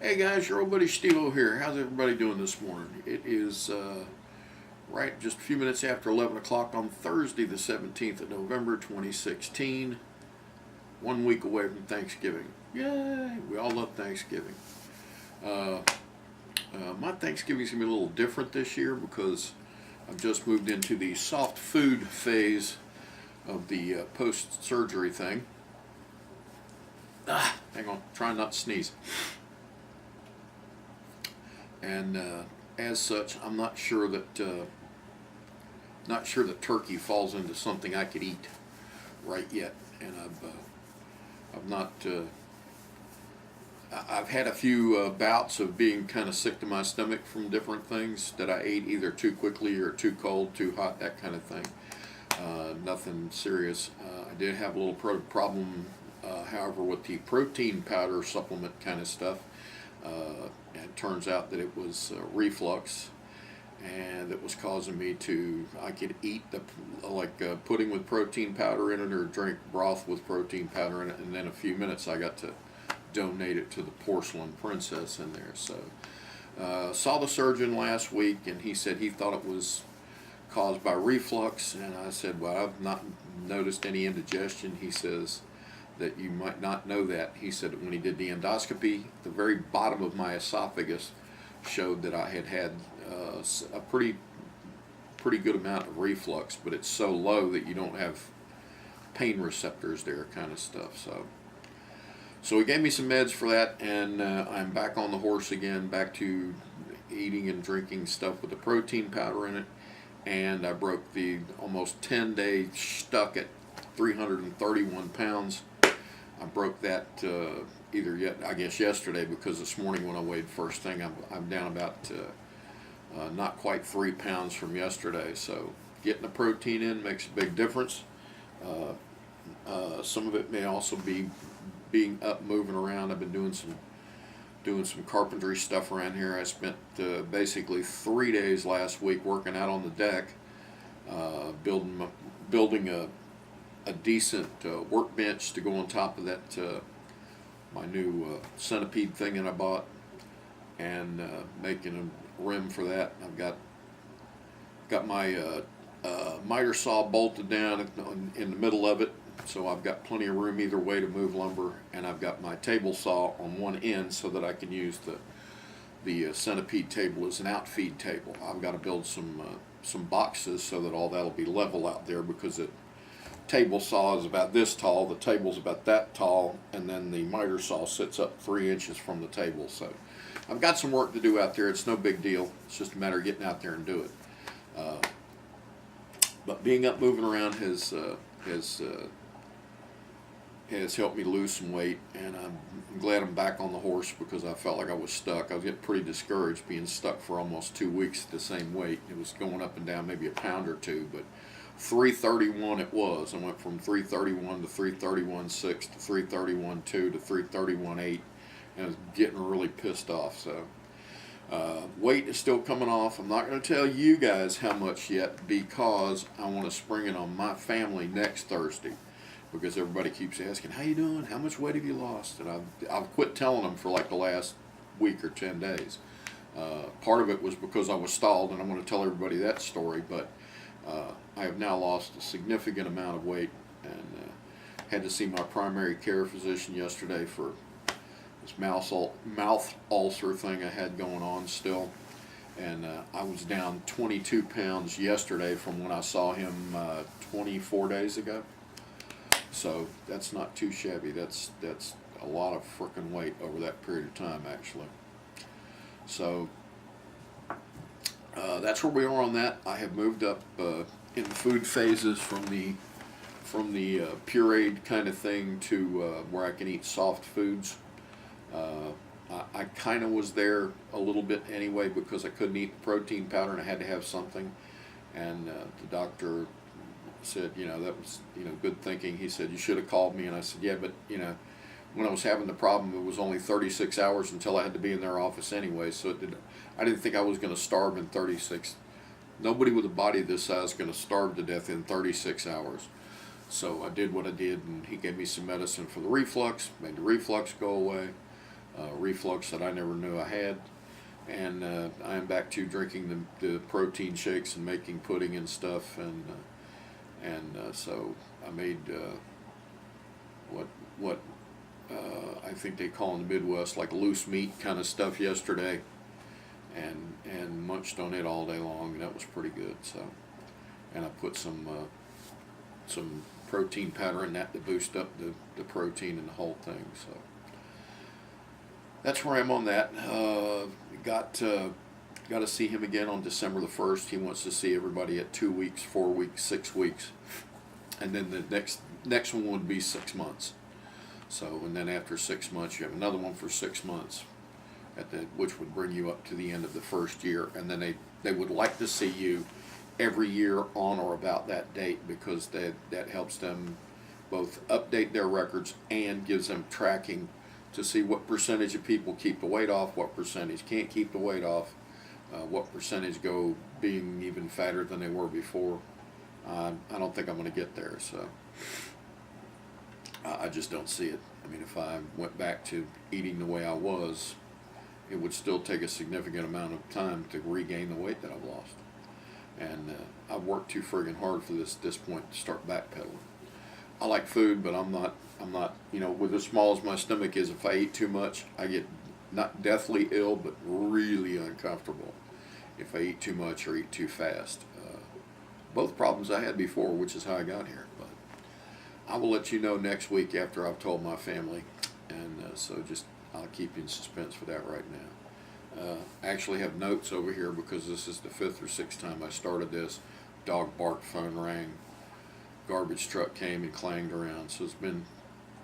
Hey guys, your old buddy Steve-O here. How's everybody doing this morning? It is right just a few minutes after 11 o'clock on Thursday, the 17th of November, 2016. 1 week away from Thanksgiving. Yay! We all love Thanksgiving. Uh, my Thanksgiving's going to be a little different this year because I've just moved into the soft food phase of the post-surgery thing. Hang on, trying not to sneeze. And as such, I'm not sure that turkey falls into something I could eat right yet. And I've not. I've had a few bouts of being kind of sick to my stomach from different things that I ate either too quickly or too cold, too hot, that kind of thing. Nothing serious. I did have a little problem, however, with the protein powder supplement kind of stuff. And it turns out that it was reflux, and it was causing me to, I could eat the pudding with protein powder in it or drink broth with protein powder in it, and then in a few minutes I got to donate it to the porcelain princess in there. So saw the surgeon last week, and he said he thought it was caused by reflux, and I said, well, I've not noticed any indigestion. He says that you might not know that. He said that when he did the endoscopy, the very bottom of my esophagus showed that I had a pretty good amount of reflux, but it's so low that you don't have pain receptors there, kind of stuff. So he gave me some meds for that, and I'm back on the horse again, back to eating and drinking stuff with the protein powder in it, and I broke the almost 10-day stuck at 331 pounds. I broke that I guess yesterday, because this morning when I weighed first thing, I'm down about not quite 3 pounds from yesterday. So getting the protein in makes a big difference. Some of it may also be being up, moving around. I've been doing some carpentry stuff around here. I spent basically 3 days last week working out on the deck, building a decent workbench to go on top of that my new centipede thing that I bought, and making a rim for that. I've got my miter saw bolted down in the middle of it, so I've got plenty of room either way to move lumber, and I've got my table saw on one end so that I can use the centipede table as an outfeed table. I've got to build some boxes so that all that'll be level out there, because it table saw is about this tall, the table's about that tall, and then the miter saw sits up 3 inches from the table. So I've got some work to do out there. It's no big deal. It's just a matter of getting out there and do it. But being up, moving around has helped me lose some weight, and I'm glad I'm back on the horse, because I felt like I was stuck. I was getting pretty discouraged being stuck for almost 2 weeks at the same weight. It was going up and down maybe a pound or two, but 331 it was. I went from 331 to 331.6 to 331.2 to 331.8, and I was getting really pissed off. So weight is still coming off. I'm not going to tell you guys how much yet, because I want to spring it on my family next Thursday, because everybody keeps asking, how you doing? How much weight have you lost? And I've quit telling them for like the last week or 10 days. Part of it was because I was stalled, and I want to tell everybody that story, but I have now lost a significant amount of weight, and had to see my primary care physician yesterday for this mouth ulcer thing I had going on still. And I was down 22 pounds yesterday from when I saw him 24 days ago. So that's not too shabby. That's a lot of frickin' weight over that period of time, actually. So that's where we are on that. I have moved up in food phases from the pureed kind of thing to where I can eat soft foods. I kind of was there a little bit anyway, because I couldn't eat the protein powder and I had to have something. And the doctor said, that was, good thinking. He said, you should have called me. And I said, yeah, but, when I was having the problem, it was only 36 hours until I had to be in their office anyway. So I didn't think I was going to starve in 36. Nobody with a body this size is going to starve to death in 36 hours. So I did what I did, and he gave me some medicine for the reflux, made the reflux go away. reflux that I never knew I had. And I am back to drinking the protein shakes and making pudding and stuff. And so I made what I think they call in the Midwest like loose meat kind of stuff yesterday, and munched on it all day long, and that was pretty good. So, and I put some protein powder in that to boost up the protein in the whole thing. So that's where I am on that. Got to see him again on December the 1st. He wants to see everybody at 2 weeks, 4 weeks, 6 weeks, and then the next one would be 6 months. So, and then after 6 months, you have another one for 6 months, which would bring you up to the end of the first year. And then they would like to see you every year on or about that date, because that helps them both update their records and gives them tracking to see what percentage of people keep the weight off, what percentage can't keep the weight off, what percentage go being even fatter than they were before. I don't think I'm going to get there, so I just don't see it. I mean, if I went back to eating the way I was, it would still take a significant amount of time to regain the weight that I've lost. And I've worked too friggin' hard for this point to start backpedaling. I like food, but I'm not, with as small as my stomach is, if I eat too much, I get not deathly ill, but really uncomfortable if I eat too much or eat too fast. Both problems I had before, which is how I got here. But I will let you know next week after I've told my family, and so just I'll keep you in suspense for that right now. I actually have notes over here because this is the 5th or 6th time I started this. Dog barked, phone rang, garbage truck came and clanged around, so it's been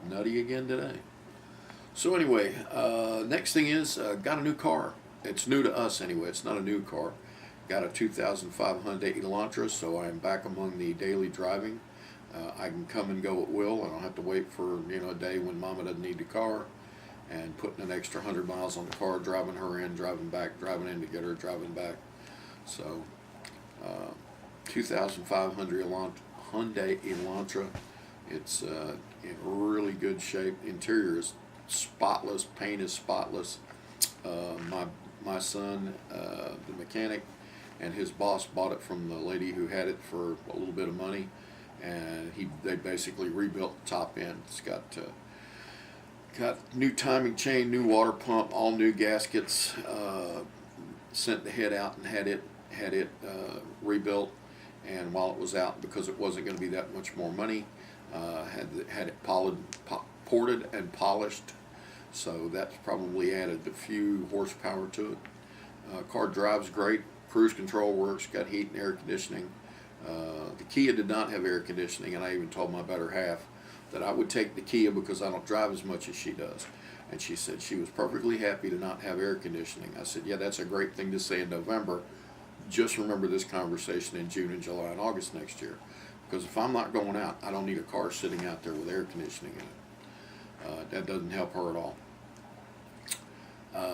nutty again today. So anyway, next thing is got a new car. It's new to us anyway. It's not a new car. Got a 2005 Hyundai Elantra, so I am back among the daily driving. I can come and go at will. I don't have to wait for a day when Mama doesn't need the car, and putting an extra 100 miles on the car, driving her in, driving back, driving in to get her, driving back. So 2005 Hyundai Elantra. It's in really good shape. Interior is spotless. Paint is spotless. My son, the mechanic, and his boss bought it from the lady who had it for a little bit of money, and they basically rebuilt the top end. It's got new timing chain, new water pump, all new gaskets. Sent the head out and had it rebuilt. And while it was out, because it wasn't going to be that much more money, had it ported and polished. So that's probably added a few horsepower to it. Car drives great. Cruise control works. Got heat and air conditioning. The Kia did not have air conditioning, and I even told my better half that I would take the Kia because I don't drive as much as she does. And she said she was perfectly happy to not have air conditioning. I said, yeah, that's a great thing to say in November. Just remember this conversation in June and July and August next year. Because if I'm not going out, I don't need a car sitting out there with air conditioning in it. That doesn't help her at all.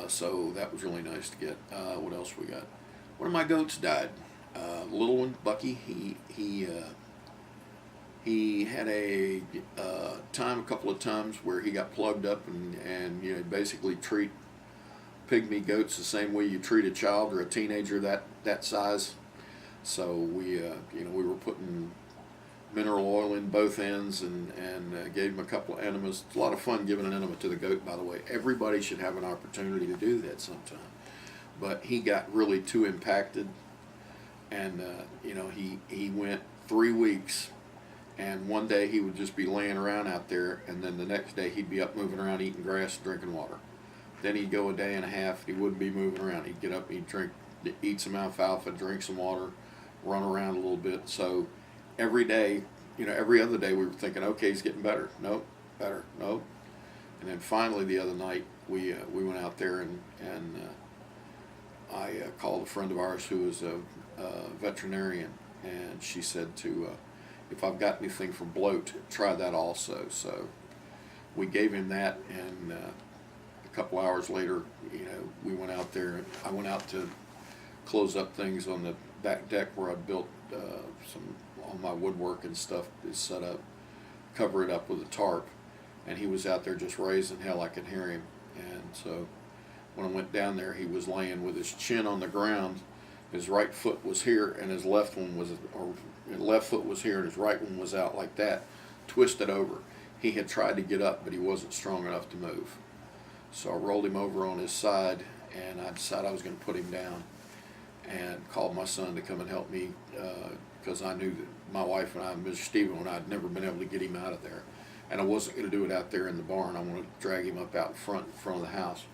So that was really nice to get. What else we got? One of my goats died. Little one, Bucky. He had a couple of times where he got plugged up and basically treat pygmy goats the same way you treat a child or a teenager that size. So we were putting mineral oil in both ends and gave him a couple of enemas. It's a lot of fun giving an enema to the goat, by the way. Everybody should have an opportunity to do that sometime. But he got really too impacted, and he went 3 weeks, and one day he would just be laying around out there, and then the next day he'd be up moving around eating grass and drinking water. Then he'd go a day and a half, he wouldn't be moving around. He'd get up, he'd eat some alfalfa, drink some water, run around a little bit. So every day, every other day we were thinking, okay, he's getting better. Nope, better, nope. And then finally the other night we went out there and I called a friend of ours who is a veterinarian, and she said if I've got anything for bloat, try that also. So we gave him that, and a couple hours later, we went out there, and I went out to close up things on the back deck where I built all my woodwork and stuff is set up, cover it up with a tarp, and he was out there just raising hell. I could hear him, And so when I went down there, he was laying with his chin on the ground. His right foot was here, and his left one was, or his left foot was here, and his right one was out like that, twisted over. He had tried to get up, but he wasn't strong enough to move. So I rolled him over on his side, and I decided I was going to put him down, and called my son to come and help me, because I knew that my wife and I, Mr. Schteveo, and I had never been able to get him out of there. And I wasn't going to do it out there in the barn. I wanted to drag him up out in front of the house,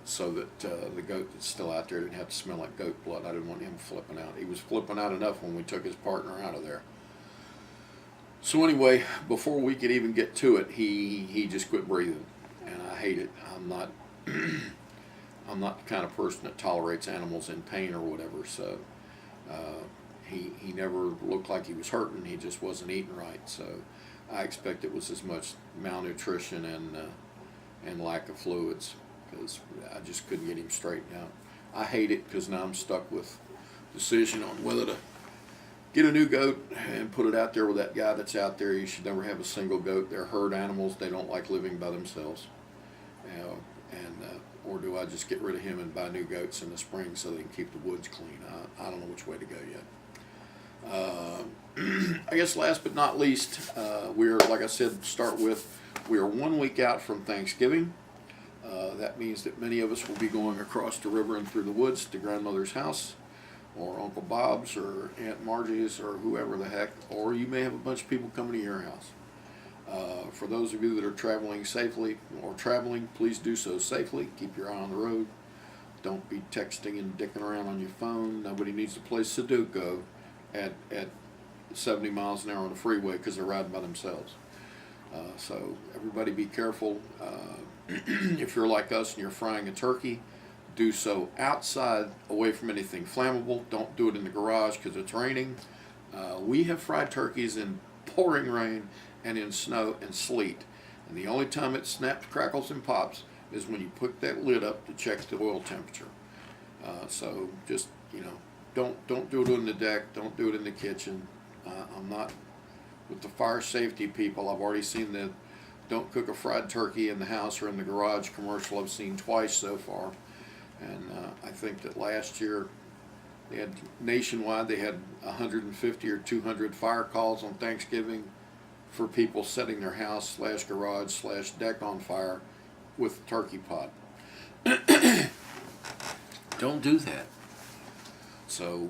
so that the goat that's still out there didn't have to smell like goat blood. I didn't want him flipping out. He was flipping out enough when we took his partner out of there. So anyway, before we could even get to it, he just quit breathing, and I hate it. I'm not I'm not the kind of person that tolerates animals in pain or whatever. So he never looked like he was hurting. He just wasn't eating right. So I expect it was as much malnutrition and lack of fluids, because I just couldn't get him straightened out. I hate it because now I'm stuck with decision on whether to get a new goat and put it out there with that guy that's out there. You should never have a single goat. They're herd animals. They don't like living by themselves. Or do I just get rid of him and buy new goats in the spring so they can keep the woods clean? I don't know which way to go yet. I guess last but not least, we're, like I said, we are 1 week out from Thanksgiving. That means that many of us will be going across the river and through the woods to grandmother's house, or Uncle Bob's, or Aunt Margie's, or whoever the heck, or you may have a bunch of people coming to your house. For those of you that are traveling safely, or traveling, please do so safely. Keep your eye on the road. Don't be texting and dicking around on your phone. Nobody needs to play Sudoku at 70 miles an hour on the freeway because they're riding by themselves. So everybody be careful. If you're like us and you're frying a turkey, do so outside, away from anything flammable. Don't do it in the garage because it's raining. We have fried turkeys in pouring rain and in snow and sleet. And the only time it snaps, crackles, and pops is when you put that lid up to check the oil temperature. So just, don't do it on the deck. Don't do it in the kitchen. I'm not with the fire safety people. I've already seen the don't cook a fried turkey in the house or in the garage commercial I've seen twice so far. And I think that last year they had nationwide, they had 150 or 200 fire calls on Thanksgiving for people setting their house / garage / deck on fire with a turkey pot. Don't do that. So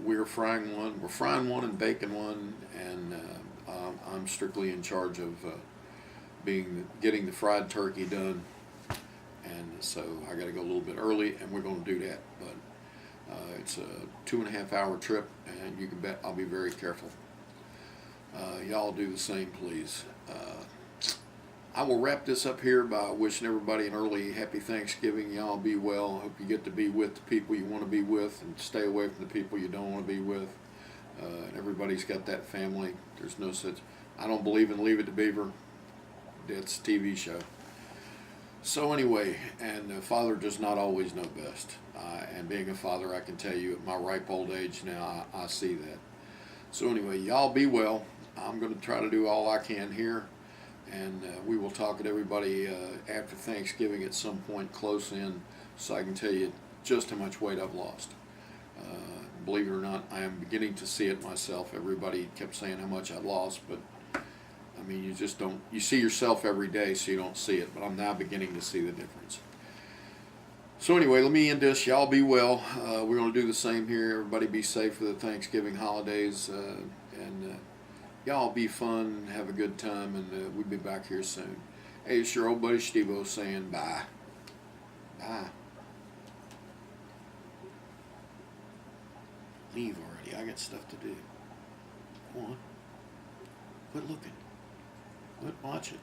we're frying one. We're frying one and baking one, and I'm strictly in charge of getting the fried turkey done. And so I got to go a little bit early, and we're going to do that. But it's a 2.5 hour trip, and you can bet I'll be very careful. Y'all do the same, please. I will wrap this up here by wishing everybody an early happy Thanksgiving. Y'all be well. Hope you get to be with the people you want to be with, and stay away from the people you don't want to be with. And everybody's got that family. There's no such. I don't believe in Leave It to Beaver. That's a TV show. So anyway, and a father does not always know best. And being a father, I can tell you at my ripe old age now, I see that. So anyway, y'all be well. I'm going to try to do all I can here. And we will talk to everybody after Thanksgiving at some point close in, so I can tell you just how much weight I've lost. Believe it or not, I am beginning to see it myself. Everybody kept saying how much I lost, but I mean, you just don't, you see yourself every day, so you don't see it, but I'm now beginning to see the difference. So anyway, let me end this. Y'all be well. We're going to do the same here. Everybody be safe for the Thanksgiving holidays, and y'all be fun, have a good time, and we'll be back here soon. Hey, it's your old buddy Schteveo saying bye. Bye. Leave already. I got stuff to do. Come on. Quit looking. Quit watching.